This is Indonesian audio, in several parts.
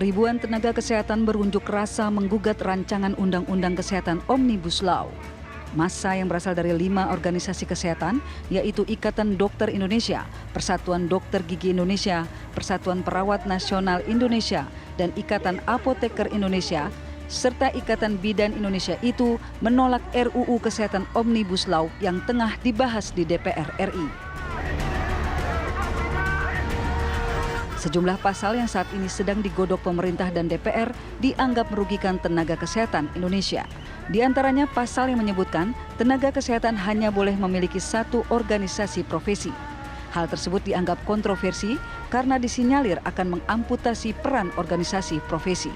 Ribuan tenaga kesehatan berunjuk rasa menggugat rancangan Undang-Undang Kesehatan Omnibus Law. Massa yang berasal dari 5 organisasi kesehatan, yaitu Ikatan Dokter Indonesia, Persatuan Dokter Gigi Indonesia, Persatuan Perawat Nasional Indonesia, dan Ikatan Apoteker Indonesia, serta Ikatan Bidan Indonesia itu menolak RUU Kesehatan Omnibus Law yang tengah dibahas di DPR RI. Sejumlah pasal yang saat ini sedang digodok pemerintah dan DPR dianggap merugikan tenaga kesehatan Indonesia. Di antaranya pasal yang menyebutkan tenaga kesehatan hanya boleh memiliki satu organisasi profesi. Hal tersebut dianggap kontroversi karena disinyalir akan mengamputasi peran organisasi profesi.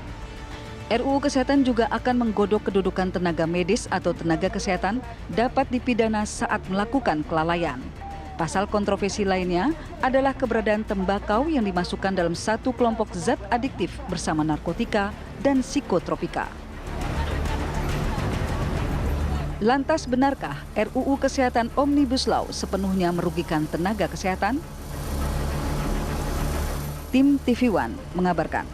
RUU Kesehatan juga akan menggodok kedudukan tenaga medis atau tenaga kesehatan dapat dipidana saat melakukan kelalaian. Pasal kontroversi lainnya adalah keberadaan tembakau yang dimasukkan dalam satu kelompok zat adiktif bersama narkotika dan psikotropika. Lantas benarkah RUU Kesehatan Omnibus Law sepenuhnya merugikan tenaga kesehatan? Tim TV One mengabarkan.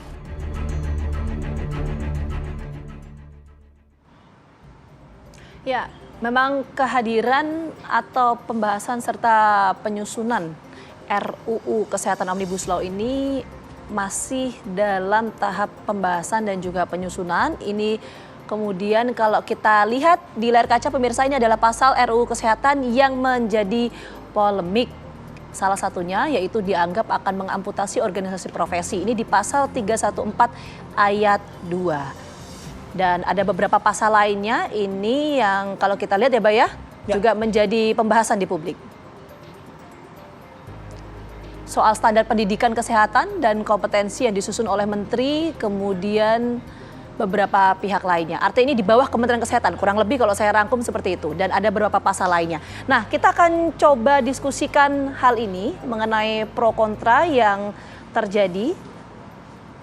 Ya, memang kehadiran atau pembahasan serta penyusunan RUU Kesehatan Omnibus Law ini masih dalam tahap pembahasan dan juga penyusunan. Ini kemudian kalau kita lihat di layar kaca pemirsa, ini adalah pasal RUU Kesehatan yang menjadi polemik. Salah satunya yaitu dianggap akan mengamputasi organisasi profesi. Ini di pasal 314 ayat 2. Dan ada beberapa pasal lainnya ini yang kalau kita lihat ya, Mbak ya, juga menjadi pembahasan di publik. Soal standar pendidikan kesehatan dan kompetensi yang disusun oleh Menteri, kemudian beberapa pihak lainnya. Artinya ini di bawah Kementerian Kesehatan, kurang lebih kalau saya rangkum seperti itu. Dan ada beberapa pasal lainnya. Nah, kita akan coba diskusikan hal ini mengenai pro kontra yang terjadi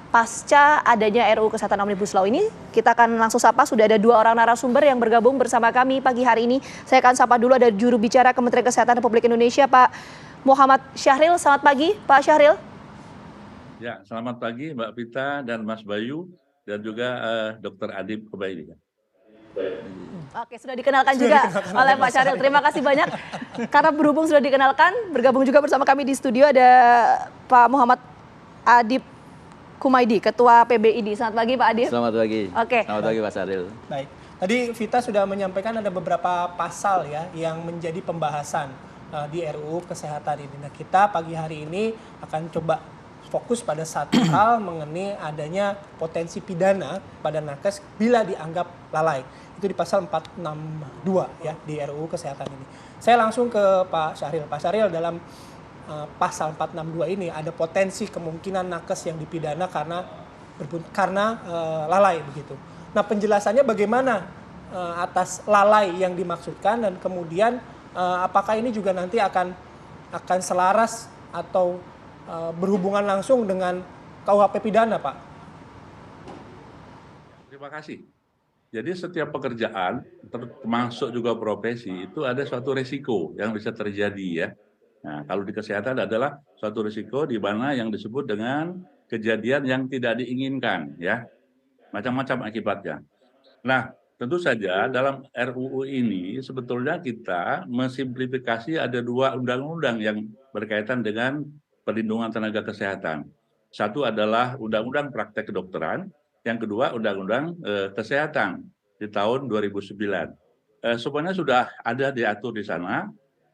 pasca adanya RUU Kesehatan Omnibus Law ini. Kita akan langsung sapa, sudah ada 2 orang narasumber yang bergabung bersama kami pagi hari ini. Saya akan sapa dulu, ada juru bicara Kementerian Kesehatan Republik Indonesia, Pak Muhammad Syahril. Selamat pagi, Pak Syahril. Ya, selamat pagi Mbak Vita dan Mas Bayu dan juga Dr. Adib Kubaidi. Oke, sudah dikenalkan juga oleh Pak Syahril. Terima kasih banyak karena berhubung sudah dikenalkan. Bergabung juga bersama kami di studio ada Pak Muhammad Adib Kumaidi, Ketua PBID. Selamat pagi Pak Adib. Selamat pagi. Oke. Selamat pagi Pak Syahril. Baik, tadi Vita sudah menyampaikan ada beberapa pasal ya yang menjadi pembahasan di RUU Kesehatan ini. Nah, kita pagi hari ini akan coba fokus pada satu hal mengenai adanya potensi pidana pada nakes bila dianggap lalai. Itu di pasal 462 ya di RUU Kesehatan ini. Saya langsung ke Pak Syahril. Pak Syahril, dalam pasal 462 ini ada potensi kemungkinan nakes yang dipidana karena lalai begitu. Nah, penjelasannya bagaimana atas lalai yang dimaksudkan dan kemudian apakah ini juga nanti akan selaras atau berhubungan langsung dengan KUHP pidana, Pak? Terima kasih. Jadi setiap pekerjaan, termasuk juga profesi, itu ada suatu resiko yang bisa terjadi ya. Nah, kalau di kesehatan adalah suatu risiko di mana yang disebut dengan kejadian yang tidak diinginkan, ya, macam-macam akibatnya. Nah, tentu saja dalam RUU ini sebetulnya kita mensimplifikasi ada 2 undang-undang yang berkaitan dengan perlindungan tenaga kesehatan. Satu adalah Undang-Undang Praktek Kedokteran, yang kedua Undang-Undang Kesehatan di tahun 2009. Semuanya sudah ada diatur di sana.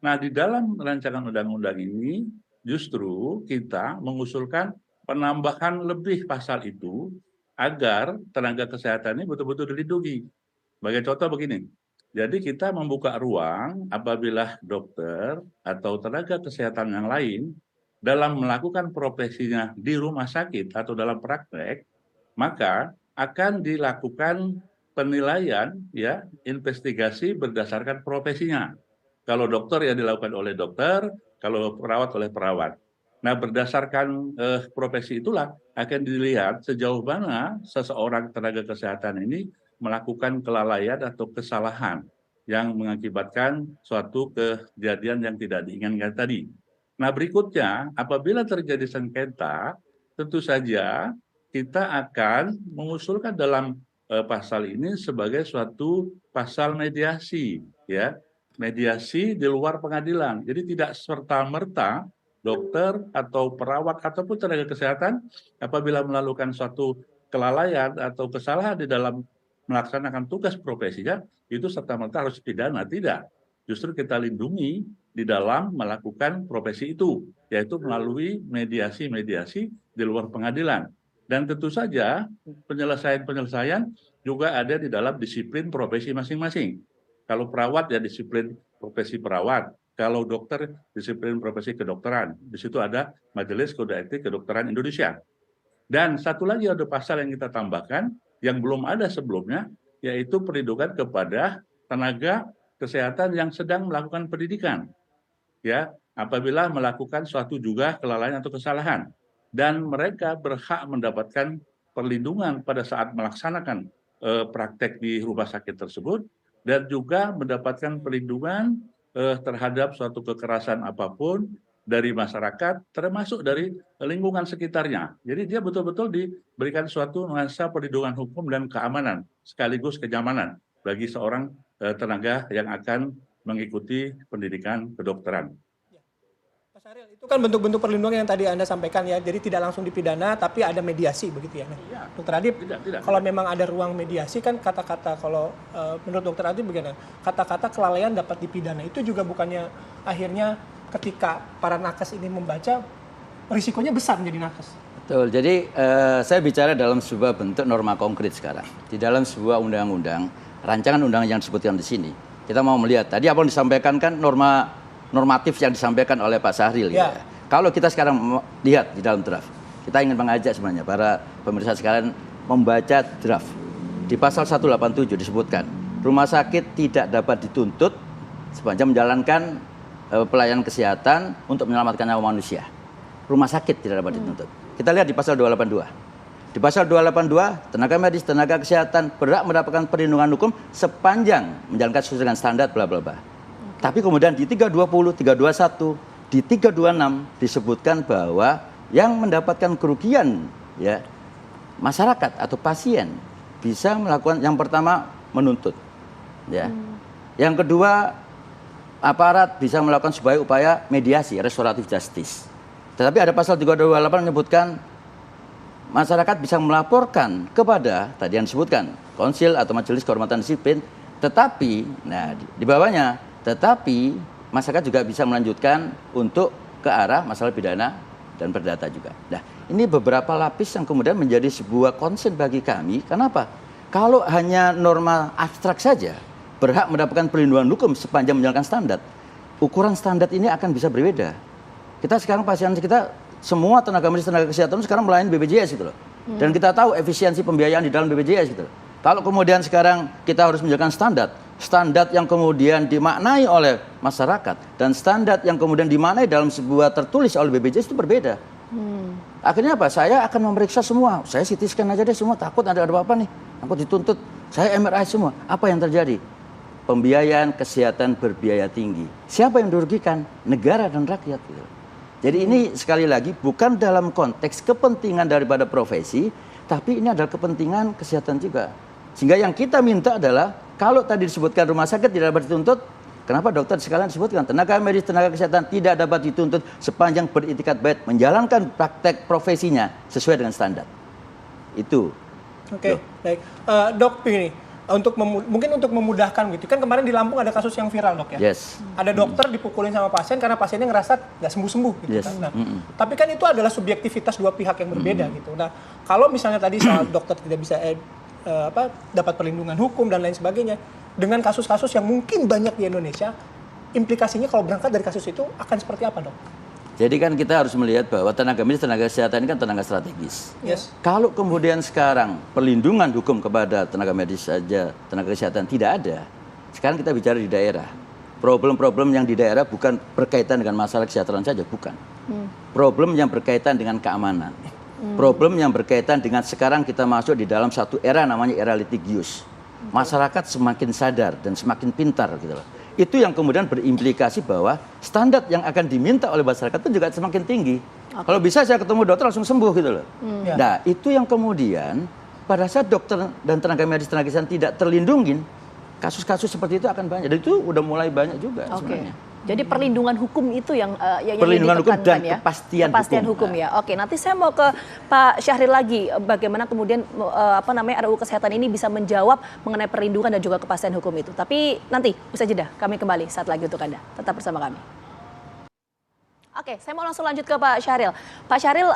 Nah, di dalam rancangan undang-undang ini justru kita mengusulkan penambahan lebih pasal itu agar tenaga kesehatan ini betul-betul dilindungi. Sebagai contoh begini, jadi kita membuka ruang apabila dokter atau tenaga kesehatan yang lain dalam melakukan profesinya di rumah sakit atau dalam praktek, maka akan dilakukan penilaian ya, investigasi berdasarkan profesinya. Kalau dokter ya dilakukan oleh dokter, kalau perawat oleh perawat. Nah, berdasarkan profesi itulah akan dilihat sejauh mana seseorang tenaga kesehatan ini melakukan kelalaian atau kesalahan yang mengakibatkan suatu kejadian yang tidak diinginkan tadi. Nah, berikutnya apabila terjadi sengketa, tentu saja kita akan mengusulkan dalam pasal ini sebagai suatu pasal mediasi, ya, mediasi di luar pengadilan. Jadi tidak serta-merta dokter atau perawat ataupun tenaga kesehatan apabila melakukan suatu kelalaian atau kesalahan di dalam melaksanakan tugas profesinya itu serta-merta harus pidana, tidak. Justru kita lindungi di dalam melakukan profesi itu, yaitu melalui mediasi-mediasi di luar pengadilan. Dan tentu saja penyelesaian-penyelesaian juga ada di dalam disiplin profesi masing-masing. Kalau perawat ya disiplin profesi perawat, kalau dokter disiplin profesi kedokteran. Di situ ada Majelis Kode Etik Kedokteran Indonesia. Dan satu lagi ada pasal yang kita tambahkan yang belum ada sebelumnya, yaitu perlindungan kepada tenaga kesehatan yang sedang melakukan pendidikan. Ya, apabila melakukan suatu juga kelalaian atau kesalahan. Dan mereka berhak mendapatkan perlindungan pada saat melaksanakan praktek di rumah sakit tersebut dan juga mendapatkan perlindungan terhadap suatu kekerasan apapun dari masyarakat termasuk dari lingkungan sekitarnya. Jadi dia betul-betul diberikan suatu nuansa perlindungan hukum dan keamanan sekaligus kenyamanan bagi seorang tenaga yang akan mengikuti pendidikan kedokteran. Mas Ariel, itu kan bentuk-bentuk perlindungan yang tadi Anda sampaikan ya, jadi tidak langsung dipidana tapi ada mediasi begitu ya. Ya. Dokter Adib, Tidak. kalau memang ada ruang mediasi kan kata-kata kalau menurut Dokter Adib bagaimana? Kata-kata kelalaian dapat dipidana itu juga bukannya akhirnya ketika para nakes ini membaca risikonya besar menjadi nakes. Betul, jadi saya bicara dalam sebuah bentuk norma konkret sekarang. Di dalam sebuah undang-undang, rancangan undang yang disebutkan di sini, kita mau melihat tadi apa yang disampaikan kan normatif yang disampaikan oleh Pak Syahril. Ya. Kalau kita sekarang lihat di dalam draft, kita ingin mengajak sebenarnya para pemirsa sekalian membaca draft. Di pasal 187 disebutkan, rumah sakit tidak dapat dituntut sepanjang menjalankan pelayanan kesehatan untuk menyelamatkan nyawa manusia. Rumah sakit tidak dapat dituntut. Kita lihat di pasal 282. Di pasal 282, tenaga medis, tenaga kesehatan berhak mendapatkan perlindungan hukum sepanjang menjalankan sesuai dengan standar bla bla bla. Tapi kemudian di 320, 321, di 326 disebutkan bahwa yang mendapatkan kerugian ya masyarakat atau pasien bisa melakukan yang pertama menuntut. Ya. Yang kedua aparat bisa melakukan sebagai upaya mediasi, restoratif justice. Tetapi ada pasal 328 menyebutkan masyarakat bisa melaporkan kepada tadi yang disebutkan konsil atau majelis kehormatan disiplin, tetapi nah di bawahnya tetapi masyarakat juga bisa melanjutkan untuk ke arah masalah pidana dan perdata juga. Nah, ini beberapa lapis yang kemudian menjadi sebuah concern bagi kami. Kenapa? Kalau hanya norma abstrak saja, berhak mendapatkan perlindungan hukum sepanjang menjalankan standar, ukuran standar ini akan bisa berbeda. Kita sekarang pasien kita, semua tenaga medis, tenaga kesehatan sekarang melayani BPJS gitu loh. Dan kita tahu efisiensi pembiayaan di dalam BPJS gitu loh. Kalau kemudian sekarang kita harus menjalankan standar yang kemudian dimaknai oleh masyarakat dan standar yang kemudian dimaknai dalam sebuah tertulis oleh BPJS itu berbeda. Akhirnya apa? Saya akan memeriksa semua. Saya CT scan aja deh semua, takut ada apa-apa nih. Takut dituntut. Saya MRI semua. Apa yang terjadi? Pembiayaan kesehatan berbiaya tinggi. Siapa yang dirugikan? Negara dan rakyat. Gitu. Jadi ini sekali lagi bukan dalam konteks kepentingan daripada profesi, tapi ini adalah kepentingan kesehatan juga. Sehingga yang kita minta adalah, kalau tadi disebutkan rumah sakit tidak dapat dituntut, kenapa dokter sekalian disebutkan tenaga medis, tenaga kesehatan tidak dapat dituntut sepanjang beritikat baik menjalankan praktek profesinya sesuai dengan standar. Itu. Oke, baik. Dok, begini, mungkin untuk memudahkan gitu. Kan kemarin di Lampung ada kasus yang viral, Dok ya. Yes. Ada dokter dipukulin sama pasien karena pasiennya ngerasa nggak sembuh-sembuh gitu Yes. kan. Nah, tapi kan itu adalah subjektivitas dua pihak yang berbeda gitu. Nah, kalau misalnya tadi soal dokter tidak bisa dapat perlindungan hukum dan lain sebagainya, dengan kasus-kasus yang mungkin banyak di Indonesia, implikasinya kalau berangkat dari kasus itu akan seperti apa, Dok? Jadi kan kita harus melihat bahwa tenaga medis, tenaga kesehatan ini kan tenaga strategis. Yes. Kalau kemudian sekarang perlindungan hukum kepada tenaga medis saja, tenaga kesehatan tidak ada, sekarang kita bicara di daerah. Problem-problem yang di daerah bukan berkaitan dengan masalah kesejahteraan saja, bukan. Problem yang berkaitan dengan keamanan. Problem yang berkaitan dengan sekarang kita masuk di dalam satu era namanya era litigius. Masyarakat semakin sadar dan semakin pintar gitu loh. Itu yang kemudian berimplikasi bahwa standar yang akan diminta oleh masyarakat itu juga semakin tinggi. Kalau bisa saya ketemu dokter langsung sembuh gitu loh. Ya. Nah, itu yang kemudian pada saat dokter dan tenaga medis tenaga kesehatan tidak terlindungin, kasus-kasus seperti itu akan banyak. Dan itu udah mulai banyak juga sebenarnya. Jadi perlindungan hukum itu yang Perlindungan hukum dan ya? kepastian hukum ya. Oke, nanti saya mau ke Pak Syahril lagi, bagaimana kemudian RUU Kesehatan ini bisa menjawab mengenai perlindungan dan juga kepastian hukum itu. Tapi nanti usai jeda kami kembali saat lagi untuk Anda. Tetap bersama kami. Oke, saya mau langsung lanjut ke Pak Syahril. Pak Syahril,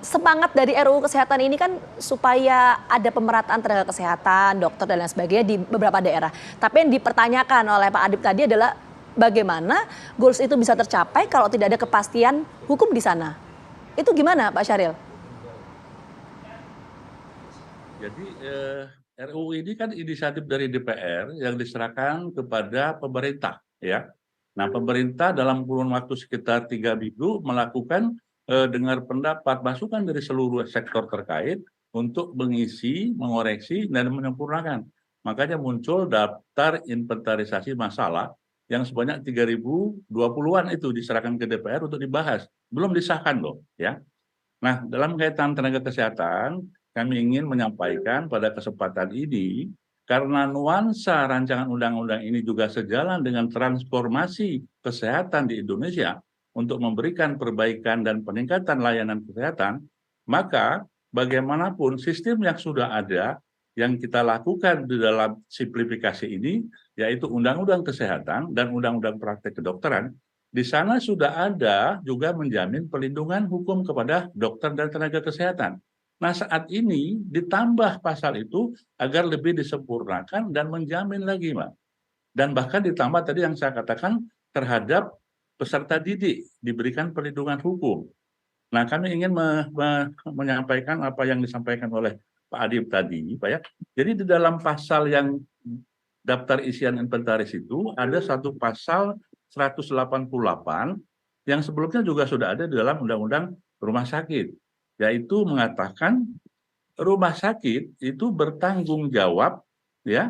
semangat dari RUU Kesehatan ini kan supaya ada pemerataan tenaga kesehatan, dokter dan lain sebagainya di beberapa daerah. Tapi yang dipertanyakan oleh Pak Adip tadi adalah bagaimana goals itu bisa tercapai kalau tidak ada kepastian hukum di sana. Itu gimana Pak Syahril? Jadi RUU ini kan inisiatif dari DPR yang diserahkan kepada pemerintah, ya. Nah, pemerintah dalam kurun waktu sekitar 3 minggu melakukan dengar pendapat, masukan dari seluruh sektor terkait untuk mengisi, mengoreksi, dan menyempurnakan. Makanya muncul daftar inventarisasi masalah yang sebanyak 3.020-an itu diserahkan ke DPR untuk dibahas. Belum disahkan loh, ya. Nah, dalam kaitan tenaga kesehatan, kami ingin menyampaikan pada kesempatan ini, karena nuansa rancangan undang-undang ini juga sejalan dengan transformasi kesehatan di Indonesia untuk memberikan perbaikan dan peningkatan layanan kesehatan, maka bagaimanapun sistem yang sudah ada, yang kita lakukan di dalam simplifikasi ini, yaitu Undang-Undang Kesehatan dan Undang-Undang Praktek Kedokteran, di sana sudah ada juga menjamin perlindungan hukum kepada dokter dan tenaga kesehatan. Nah, saat ini ditambah pasal itu agar lebih disempurnakan dan menjamin lagi, Mbak. Dan bahkan ditambah tadi yang saya katakan terhadap peserta didik diberikan perlindungan hukum. Nah, kami ingin menyampaikan apa yang disampaikan oleh Pak Adib tadi, Pak ya. Jadi di dalam pasal yang daftar isian inventaris itu ada satu pasal 188 yang sebelumnya juga sudah ada di dalam Undang-Undang Rumah Sakit, yaitu mengatakan rumah sakit itu bertanggung jawab ya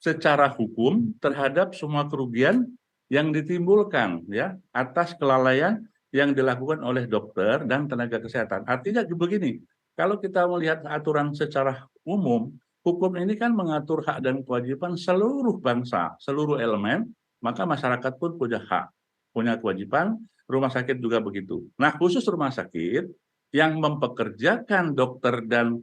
secara hukum terhadap semua kerugian yang ditimbulkan ya atas kelalaian yang dilakukan oleh dokter dan tenaga kesehatan. Artinya begini, kalau kita melihat aturan secara umum, hukum ini kan mengatur hak dan kewajiban seluruh bangsa, seluruh elemen, maka masyarakat pun punya hak, punya kewajiban, rumah sakit juga begitu. Nah, khusus rumah sakit yang mempekerjakan dokter dan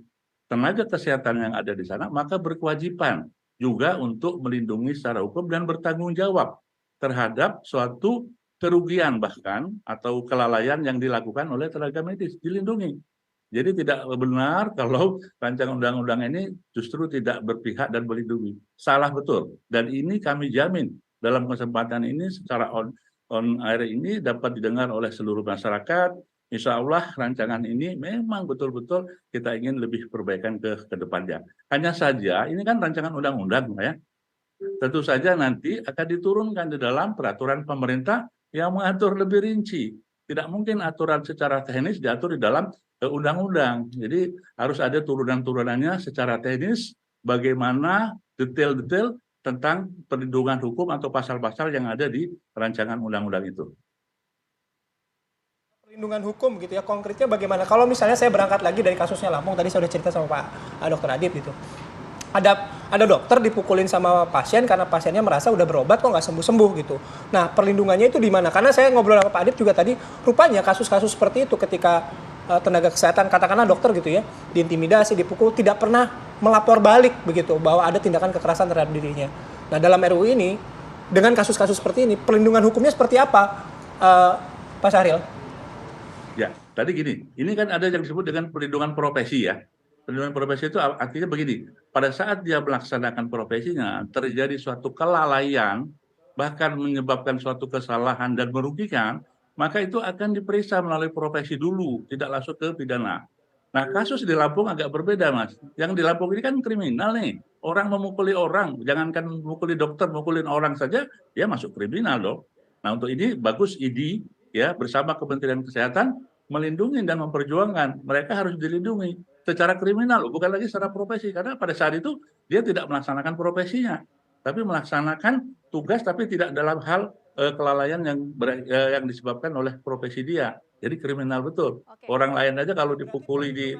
tenaga kesehatan yang ada di sana, maka berkewajiban juga untuk melindungi secara hukum dan bertanggung jawab terhadap suatu kerugian bahkan atau kelalaian yang dilakukan oleh tenaga medis, dilindungi. Jadi tidak benar kalau rancangan undang-undang ini justru tidak berpihak dan melindungi. Salah betul. Dan ini kami jamin dalam kesempatan ini secara on air ini dapat didengar oleh seluruh masyarakat. Insya Allah rancangan ini memang betul-betul kita ingin lebih perbaikan ke depannya. Hanya saja ini kan rancangan undang-undang ya. Tentu saja nanti akan diturunkan di dalam peraturan pemerintah yang mengatur lebih rinci. Tidak mungkin aturan secara teknis diatur di dalam undang-undang. Jadi harus ada turunan-turunannya secara teknis bagaimana detail-detail tentang perlindungan hukum atau pasal-pasal yang ada di rancangan undang-undang itu. Perlindungan hukum gitu ya, konkretnya bagaimana? Kalau misalnya saya berangkat lagi dari kasusnya Lampung, tadi saya sudah cerita sama Pak Dr. Adib gitu. Ada dokter dipukulin sama pasien karena pasiennya merasa udah berobat kok nggak sembuh-sembuh gitu. Nah, perlindungannya itu di mana? Karena saya ngobrol sama Pak Adib juga tadi, rupanya kasus-kasus seperti itu ketika tenaga kesehatan, katakanlah dokter gitu ya, diintimidasi, dipukul, tidak pernah melapor balik begitu, bahwa ada tindakan kekerasan terhadap dirinya. Nah, dalam RUU ini, dengan kasus-kasus seperti ini, perlindungan hukumnya seperti apa, Pak Syahril? Ya, tadi gini, ini kan ada yang disebut dengan perlindungan profesi ya. Perlindungan profesi itu artinya begini, pada saat dia melaksanakan profesinya, terjadi suatu kelalaian, bahkan menyebabkan suatu kesalahan dan merugikan, maka itu akan diperiksa melalui profesi dulu, tidak langsung ke pidana. Nah, kasus di Lampung agak berbeda, Mas. Yang di Lampung ini kan kriminal nih. Orang memukuli orang, jangankan memukuli dokter, memukulin orang saja, dia masuk kriminal dong. Nah, untuk ini bagus ID ya bersama Kementerian Kesehatan melindungi dan memperjuangkan. Mereka harus dilindungi secara kriminal, bukan lagi secara profesi, karena pada saat itu dia tidak melaksanakan profesinya. tapi melaksanakan tugas tapi tidak dalam hal kelalaian yang disebabkan oleh profesi dia. Jadi kriminal betul. Oke. Orang lain aja kalau dipukuli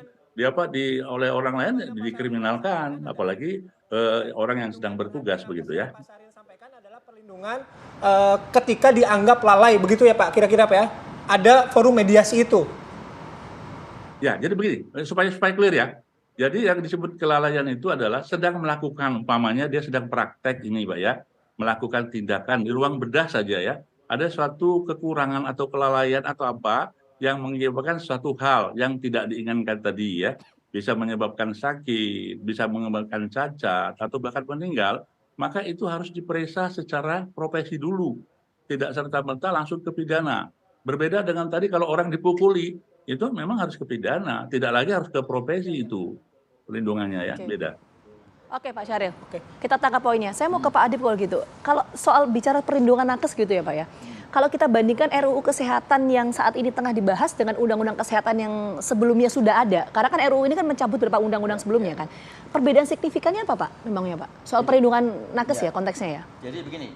oleh orang lain dikriminalkan, apalagi orang yang sedang bertugas begitu ya. Pak Syahril sampaikan adalah perlindungan ketika dianggap lalai, begitu ya Pak, kira-kira Pak ya? Ada forum mediasi itu. Ya, jadi begini, supaya clear ya. Jadi yang disebut kelalaian itu adalah sedang melakukan, umpamanya dia sedang praktek ini Pak ya, melakukan tindakan di ruang bedah saja ya, ada suatu kekurangan atau kelalaian atau apa yang menyebabkan suatu hal yang tidak diinginkan tadi ya, bisa menyebabkan sakit, bisa menyebabkan cacat, atau bahkan meninggal, maka itu harus diperiksa secara profesi dulu, tidak serta-merta langsung ke pidana. Berbeda dengan tadi kalau orang dipukuli, itu memang harus ke pidana, tidak lagi harus ke profesi itu perlindungannya ya, Oke. beda. Oke Pak Syahril, Oke. kita tangkap poinnya. Saya mau ke Pak Adip kalau gitu. Kalau soal bicara perlindungan nakes gitu ya Pak ya. Kalau kita bandingkan RUU Kesehatan yang saat ini tengah dibahas dengan Undang-Undang Kesehatan yang sebelumnya sudah ada. Karena kan RUU ini kan mencabut beberapa undang-undang sebelumnya kan. Perbedaan signifikannya apa Pak memangnya Pak? Soal perlindungan nakes ya konteksnya ya. Jadi begini,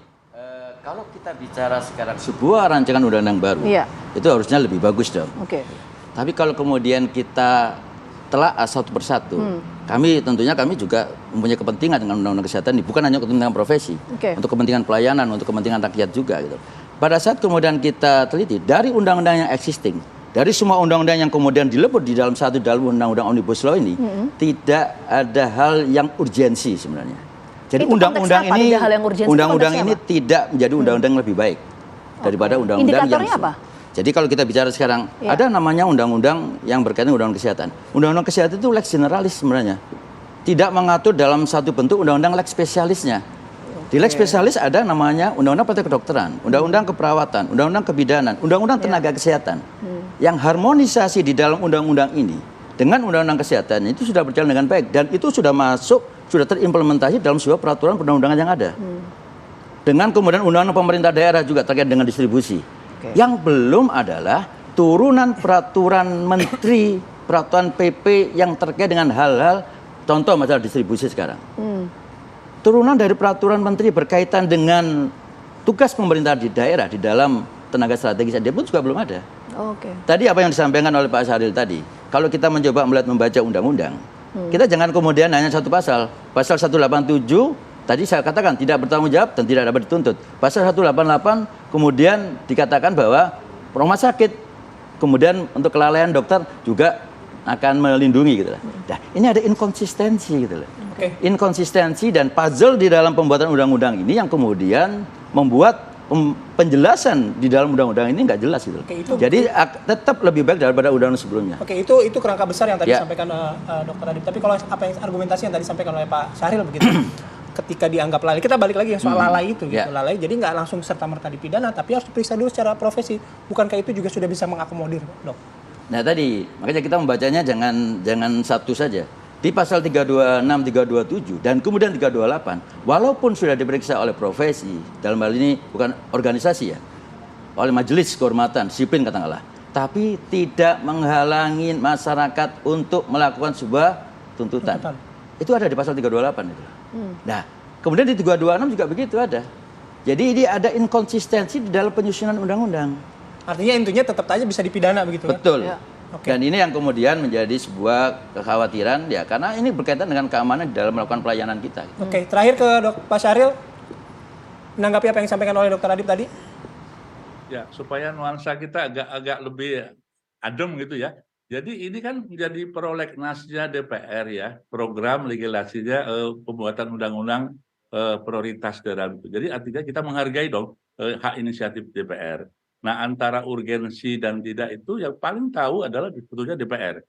kalau kita bicara sekarang sebuah rancangan undang-undang baru, Iya. itu harusnya lebih bagus dong. Oke. Tapi kalau kemudian kita telah satu persatu, kami juga mempunyai kepentingan dengan undang-undang kesehatan ini, bukan hanya kepentingan profesi, Oke. untuk kepentingan pelayanan, untuk kepentingan rakyat juga gitu. Pada saat kemudian kita teliti dari undang-undang yang existing, dari semua undang-undang yang kemudian dilebur di dalam undang-undang Omnibus Law ini, tidak ada hal yang urgensi sebenarnya. Jadi Itu undang-undang konteksnya apa? ini, Tidak hal yang urgensi, undang-undang konteksnya ini apa? tidak menjadi undang-undang yang lebih baik daripada undang-undang yang Indikatornya apa? Jadi kalau kita bicara sekarang, Ya. ada namanya undang-undang yang berkaitan dengan undang-undang kesehatan. Undang-undang kesehatan itu lex generalis sebenarnya. Tidak mengatur dalam satu bentuk undang-undang lex spesialisnya. Di lex spesialis ada namanya undang-undang praktek kedokteran, undang-undang keperawatan, undang-undang kebidanan, undang-undang tenaga kesehatan. Yang harmonisasi di dalam undang-undang ini dengan undang-undang kesehatan itu sudah berjalan dengan baik dan itu sudah sudah terimplementasi dalam sebuah peraturan perundang-undangan yang ada. Dengan kemudian undang-undang pemerintah daerah juga terkait dengan distribusi. Yang belum adalah turunan peraturan menteri, peraturan PP yang terkait dengan hal-hal, contoh masalah distribusi sekarang. Turunan dari peraturan menteri berkaitan dengan tugas pemerintah di daerah di dalam tenaga strategis dia pun juga belum ada. Oke. Tadi apa yang disampaikan oleh Pak Syahril tadi, kalau kita mencoba membaca undang-undang, kita jangan kemudian hanya satu pasal. Pasal 187 tadi saya katakan tidak bertanggung jawab dan tidak dapat dituntut. Pasal 188 kemudian dikatakan bahwa rumah sakit kemudian untuk kelalaian dokter juga akan melindungi gitu lah. Nah, ini ada inkonsistensi gitu loh. Oke. Inkonsistensi dan puzzle di dalam pembuatan undang-undang ini yang kemudian membuat penjelasan di dalam undang-undang ini nggak jelas gitu. Oke, itu- Jadi tetap lebih baik daripada undang-undang sebelumnya. Oke, itu kerangka besar yang tadi Ya. disampaikan Dr. Adip. Tapi kalau apa yang argumentasi yang tadi disampaikan oleh Pak Syahril begitu, ketika dianggap lalai, kita balik lagi yang soal lalai itu, gitu. Ya. Lalai, jadi nggak langsung serta-merta dipidana, tapi harus diperiksa dulu secara profesi. Bukankah itu juga sudah bisa mengakomodir, Dok? Nah tadi, makanya kita membacanya jangan satu saja. Di pasal 326, 327, dan kemudian 328, walaupun sudah diperiksa oleh profesi, dalam hal ini bukan organisasi ya, oleh majelis kehormatan, disiplin katakanlah, tapi tidak menghalangi masyarakat untuk melakukan sebuah tuntutan. Itu ada di pasal 328 itu. Nah, kemudian di 326 juga begitu ada. Jadi ini ada inkonsistensi di dalam penyusunan undang-undang. Artinya intinya tetap aja bisa dipidana begitu kan? Betul. Ya. Oke. Dan ini yang kemudian menjadi sebuah kekhawatiran ya karena ini berkaitan dengan keamanan di dalam melakukan pelayanan kita. Oke, terakhir ke Pak Syahril, menanggapi apa yang disampaikan oleh Dr. Adip tadi? Ya, supaya nuansa kita agak lebih adem gitu ya. Jadi ini kan menjadi prolegnasnya DPR ya, program legislasinya pembuatan undang-undang prioritas dalam itu. Jadi artinya kita menghargai dong hak inisiatif DPR. Nah, antara urgensi dan tidak itu yang paling tahu adalah sebetulnya DPR.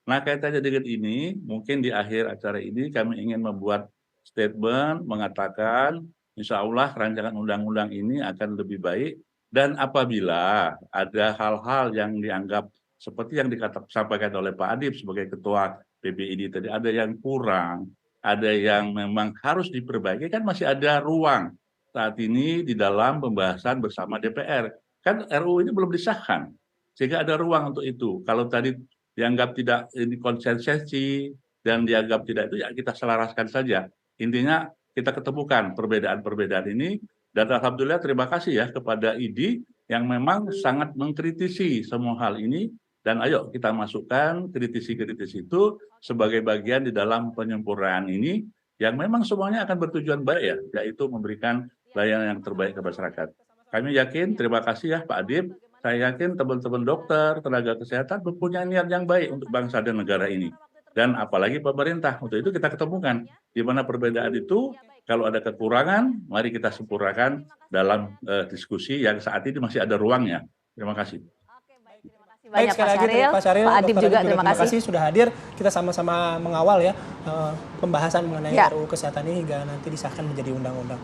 Nah, kaitannya dengan ini, mungkin di akhir acara ini kami ingin membuat statement mengatakan insya Allah rancangan undang-undang ini akan lebih baik dan apabila ada hal-hal yang dianggap seperti yang disampaikan oleh Pak Adip sebagai Ketua PBID tadi, ada yang kurang, ada yang memang harus diperbaiki, kan masih ada ruang saat ini di dalam pembahasan bersama DPR. Kan RUU ini belum disahkan, sehingga ada ruang untuk itu. Kalau tadi dianggap tidak ini konsensusi dan dianggap tidak itu, ya kita selaraskan saja. Intinya kita ketemukan perbedaan-perbedaan ini. Dan alhamdulillah terima kasih ya kepada IDI yang memang sangat mengkritisi semua hal ini. Dan ayo kita masukkan kritisi-kritisi itu sebagai bagian di dalam penyempurnaan ini yang memang semuanya akan bertujuan baik ya, yaitu memberikan layanan yang terbaik ke masyarakat. Kami yakin, terima kasih ya Pak Adib, saya yakin teman-teman dokter, tenaga kesehatan mempunyai niat yang baik untuk bangsa dan negara ini. Dan apalagi pemerintah, untuk itu kita ketemukan di mana perbedaan itu, kalau ada kekurangan, mari kita sempurnakan dalam diskusi yang saat ini masih ada ruangnya. Terima kasih. Banyak sekali lagi Pak Syahril, Pak Adib Dr. juga Adib terima kasih. sudah hadir. Kita sama-sama mengawal ya pembahasan mengenai Ya. RUU Kesehatan ini hingga nanti disahkan menjadi undang-undang.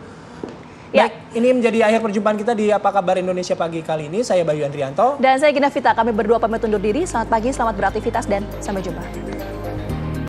Ya. Baik, ini menjadi akhir perjumpaan kita di Apa Kabar Indonesia pagi kali ini. Saya Bayu Andrianto. Dan saya Gina Vita, kami berdua pamit undur diri. Selamat pagi, selamat beraktivitas dan sampai jumpa.